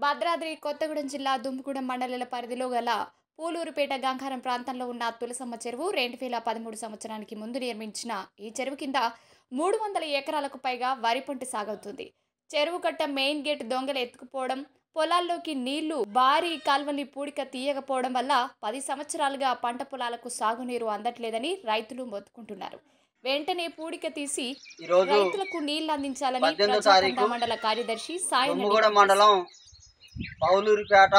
భద్రాద్రి కొత్తగూడెం జిల్లా దుమ్ముగూడెం మండలాల పరిధిలో గల పూలూరుపేట గంగారం ప్రాంతంలో ఉన్న తులసమ్మ చెరువు 2013 సంవత్సరానికి ముందు నిర్మించిన ఈ చెరువు కింద 300 ఎకరాలకు పైగా వరి పంట సాగుతుంది. చెరువు కట్ట మెయిన్ గేట్ దొంగలు ఎత్తుకుపోవడం, పొలాల్లోకి నీళ్లు భారీ కాల్వల్ని పూడిక తీయకపోవడం వల్ల 10 సంవత్సరాలుగా పంట పొలాలకు సాగునీరు అందట్లేదని రైతులు మొత్తుకుంటున్నారు. వెంటనే పూడిక తీసి రైతులకు నీళ్లు అందించాలని ప్రజాతంత్ర మండల కార్యదర్శి సాయి మండలం పౌలూరిపేట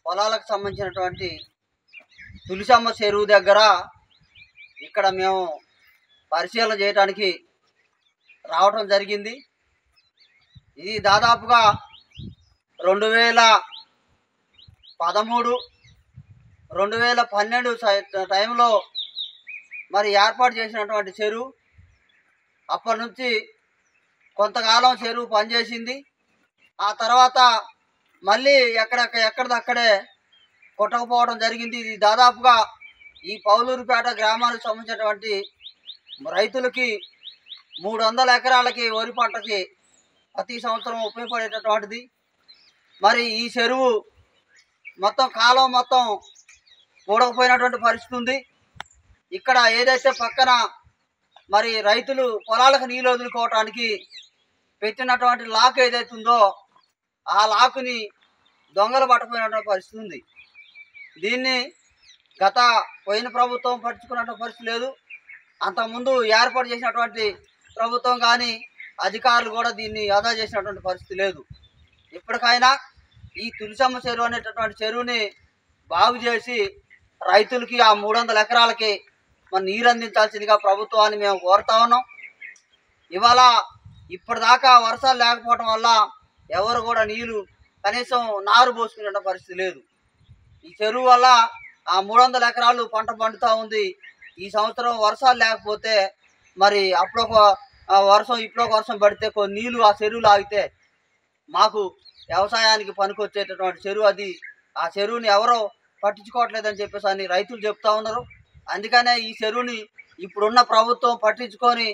పొలాలకు సంబంధించినటువంటి తులసమ్మ చెరువు దగ్గర ఇక్కడ మేము పరిశీలన చేయడానికి రావటం జరిగింది. ఇది దాదాపుగా 2013, 2012 టైంలో మరి ఏర్పాటు చేసినటువంటి చెరువు. అప్పటి నుంచి కొంతకాలం చెరువు పనిచేసింది. ఆ తర్వాత మళ్ళీ ఎక్కడిదక్కడే కొట్టకపోవడం జరిగింది. ఇది దాదాపుగా ఈ పౌలూరుపేట గ్రామానికి సంబంధించినటువంటి రైతులకి 300 ఎకరాలకి వరి పంటకి ప్రతి సంవత్సరం ఉపయోగపడేటటువంటిది. మరి ఈ చెరువు కాలం మొత్తం పూడకపోయినటువంటి పరిస్థితి ఉంది. ఇక్కడ ఏదైతే పక్కన మరి రైతులు పొలాలకు నీళ్ళు వదులుకోవటానికి పెట్టినటువంటి లాక్ ఏదైతే ఉందో ఆ లాకుని దొంగలు పట్టపోయినటువంటి పరిస్థితి ఉంది. దీన్ని పోయిన ప్రభుత్వం పట్టించుకున్నటువంటి పరిస్థితి లేదు. అంతకుముందు ఏర్పాటు చేసినటువంటి ప్రభుత్వం కానీ అధికారులు కూడా దీన్ని ఆదా చేసినటువంటి పరిస్థితి లేదు. ఇప్పటికైనా ఈ తులసమ్మ చెరువు అనేటటువంటి చెరువుని బాగు చేసి రైతులకి ఆ 300 ఎకరాలకి మరి నీరు అందించాల్సిందిగా ప్రభుత్వాన్ని మేము కోరుతా ఉన్నాం. ఇవాళ ఇప్పటిదాకా వర్షాలు లేకపోవడం వల్ల ఎవరు కూడా నీళ్ళు కనీసం నారు పోసుకునే పరిస్థితి లేదు. ఈ చెరువు వల్ల ఆ 300 ఎకరాలు పంట పండుతూ ఉంది. ఈ సంవత్సరం వర్షాలు లేకపోతే మరి అప్పుడొక వర్షం ఇప్పుడొక వర్షం పడితే కొన్ని నీళ్ళు ఆ చెరువులు ఆగితే మాకు వ్యవసాయానికి పనికొచ్చేటటువంటి చెరువు అది. ఆ చెరువుని ఎవరో పట్టించుకోవట్లేదని చెప్పేసి అని రైతులు చెప్తా ఉన్నారు. అందుకనే ఈ చెరువుని ఇప్పుడున్న ప్రభుత్వం పట్టించుకొని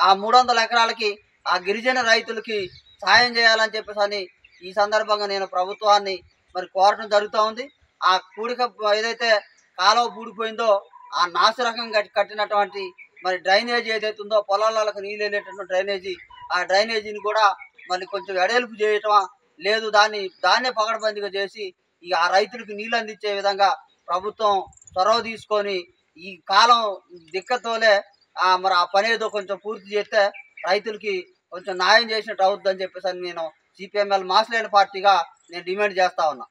ఆ 300 ఎకరాలకి ఆ గిరిజన రైతులకి సాయం చేయాలని చెప్పేసి అని ఈ సందర్భంగా నేను ప్రభుత్వాన్ని మరి కోరటం జరుగుతూ ఉంది. ఆ పూడిక ఏదైతే కాలువ పూడిపోయిందో ఆ నాసిరకం కట్టినటువంటి మరి డ్రైనేజీ ఏదైతే ఉందో పొలాలకు నీళ్ళు వెళ్ళేటటువంటి డ్రైనేజీ, ఆ డ్రైనేజీని కూడా మళ్ళీ కొంచెం ఎడల్పు చేయటం లేదు. దాన్నే పకడ్బందీగా చేసి ఆ రైతులకు నీళ్ళు అందించే విధంగా ప్రభుత్వం చొరవ తీసుకొని ఈ కాలం దిక్కతోలే మరి ఆ పని ఏదో కొంచెం పూర్తి చేస్తే రైతులకి కొంచెం న్యాయం చేసినట్టు అవుతుందని చెప్పేసి అని నేను సిపిఎంఎల్ మాస్లేని పార్టీగా నేను డిమాండ్ చేస్తా ఉన్నా.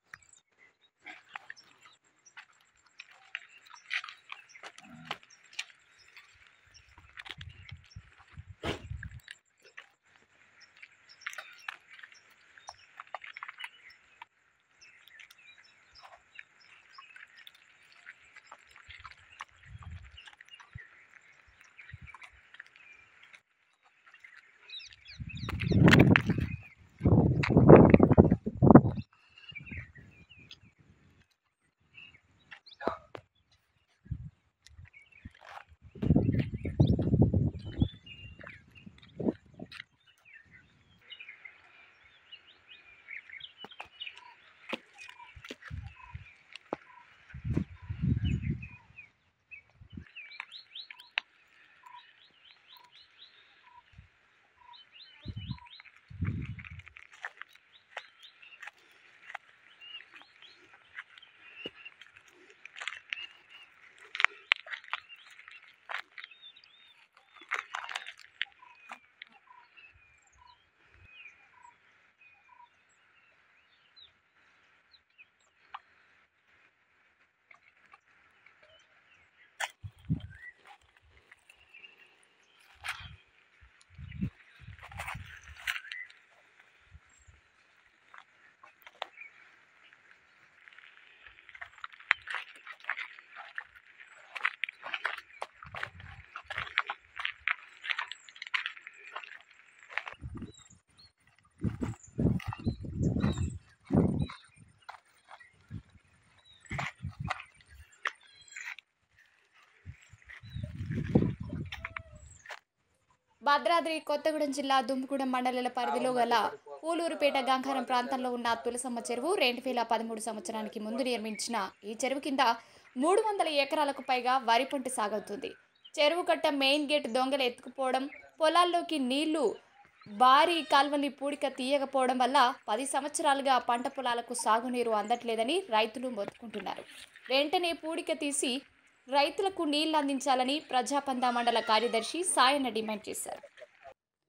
భద్రాద్రి కొత్తగూడెం జిల్లా దుమ్ముగూడెం మండలాల పరిధిలో గల పూలూరుపేట గంగారం ప్రాంతంలో ఉన్న తులసమ్మ చెరువు 2013 సంవత్సరానికి ముందు నిర్మించిన ఈ చెరువు కింద 300 ఎకరాలకు పైగా వరి పంట సాగుతుంది. చెరువు కట్ట మెయిన్ గేట్ దొంగలు ఎత్తుకుపోవడం, పొలాల్లోకి నీళ్లు భారీ కాల్వల్ని పూడిక తీయకపోవడం వల్ల 10 సంవత్సరాలుగా పంట పొలాలకు సాగునీరు అందట్లేదని రైతులు మొత్తుకుంటున్నారు. వెంటనే పూడిక తీసి రైతులకు నీళ్లు అందించాలని ప్రజాపంద మండల కార్యదర్శి సాయన్న డిమాండ్ చేశారు.